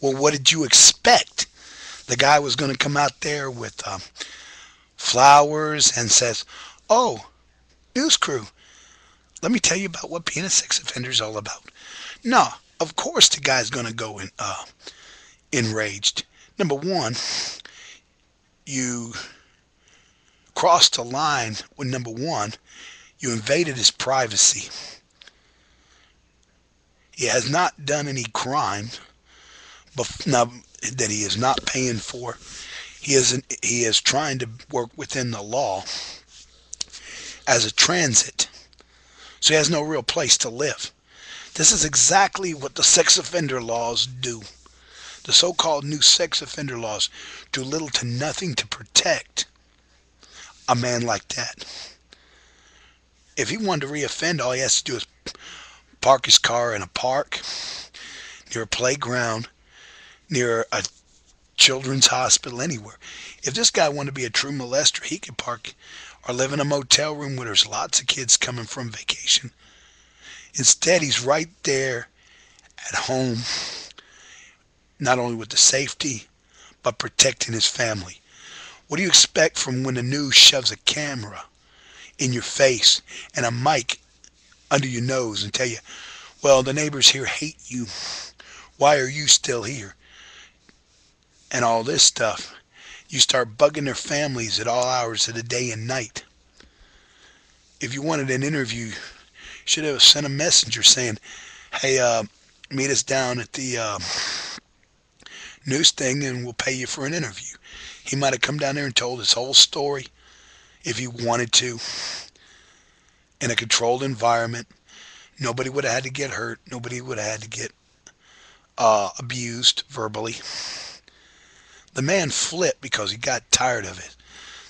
Well, what did you expect? The guy was going to come out there with flowers and says, "Oh, news crew, let me tell you about what being a sex offender is all about." No, of course the guy's going to go enraged. Number one, you crossed the line with number one. You invaded his privacy. He has not done any crime now, that he is not paying for. He is trying to work within the law as a transit, so he has no real place to live. This is exactly what the sex offender laws do. The so-called new sex offender laws do little to nothing to protect a man like that. If he wanted to reoffend, all he has to do is park his car in a park, near a playground, near a children's hospital, anywhere. If this guy wanted to be a true molester, he could park or live in a motel room where there's lots of kids coming from vacation. Instead, he's right there at home, not only with the safety, but protecting his family. What do you expect from when the news shoves a camera in your face and a mic under your nose and tell you, well, the neighbors here hate you. Why are you still here? And all this stuff. You start bugging their families at all hours of the day and night. If you wanted an interview, you should have sent a messenger saying, hey, meet us down at the news thing and we'll pay you for an interview. He might have come down there and told his whole story if he wanted to in a controlled environment. Nobody would have had to get hurt. Nobody would have had to get abused verbally. The man flipped because he got tired of it.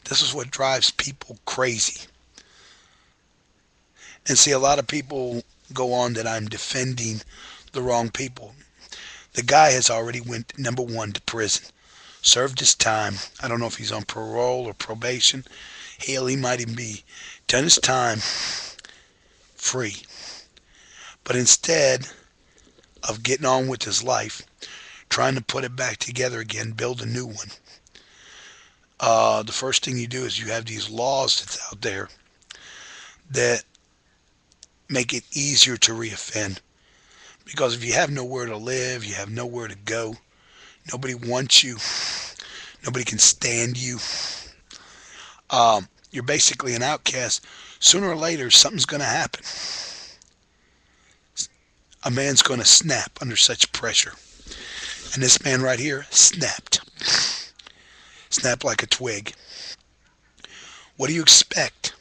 This is what drives people crazy. And see, a lot of people go on that I'm defending the wrong people. The guy has already went, number one, to prison. Served his time. I don't know if he's on parole or probation. Hell, he might even be done his time free. But instead of getting on with his life, trying to put it back together again, build a new one, the first thing you do is you have these laws that's out there that make it easier to reoffend. Because if you have nowhere to live, you have nowhere to go, nobody wants you, nobody can stand you, you're basically an outcast. Sooner or later, something's going to happen. A man's going to snap under such pressure. And this man right here snapped. Snapped like a twig. What do you expect?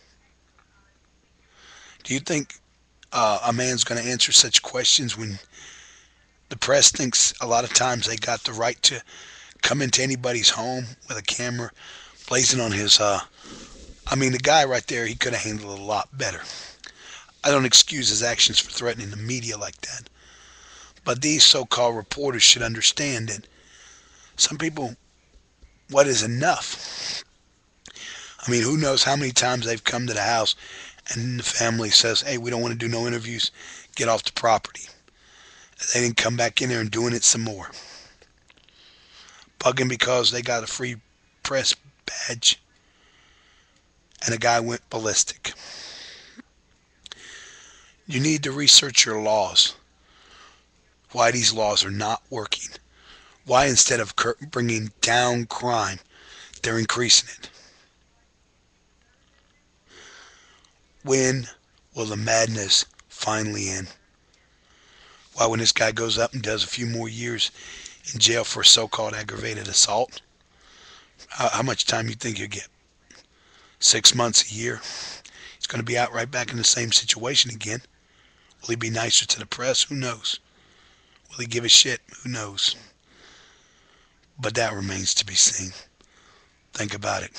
Do you think a man's going to answer such questions when the press thinks a lot of times they got the right to come into anybody's home with a camera blazing on his the guy right there, he could have handled it a lot better. I don't excuse his actions for threatening the media like that. But these so-called reporters should understand that some people, what is enough? I mean, who knows how many times they've come to the house and the family says, hey, we don't want to do no interviews, get off the property. They didn't come back in there and doing it some more. Bugging because they got a free press badge and a guy went ballistic. You need to research your laws. Why these laws are not working. Why instead of bringing down crime, they're increasing it. When will the madness finally end? Why, when this guy goes up and does a few more years in jail for so-called aggravated assault, how much time you think you'll get? 6 months, a year? He's going to be out right back in the same situation again. Will he be nicer to the press? Who knows? Will he give a shit? Who knows? But that remains to be seen. Think about it.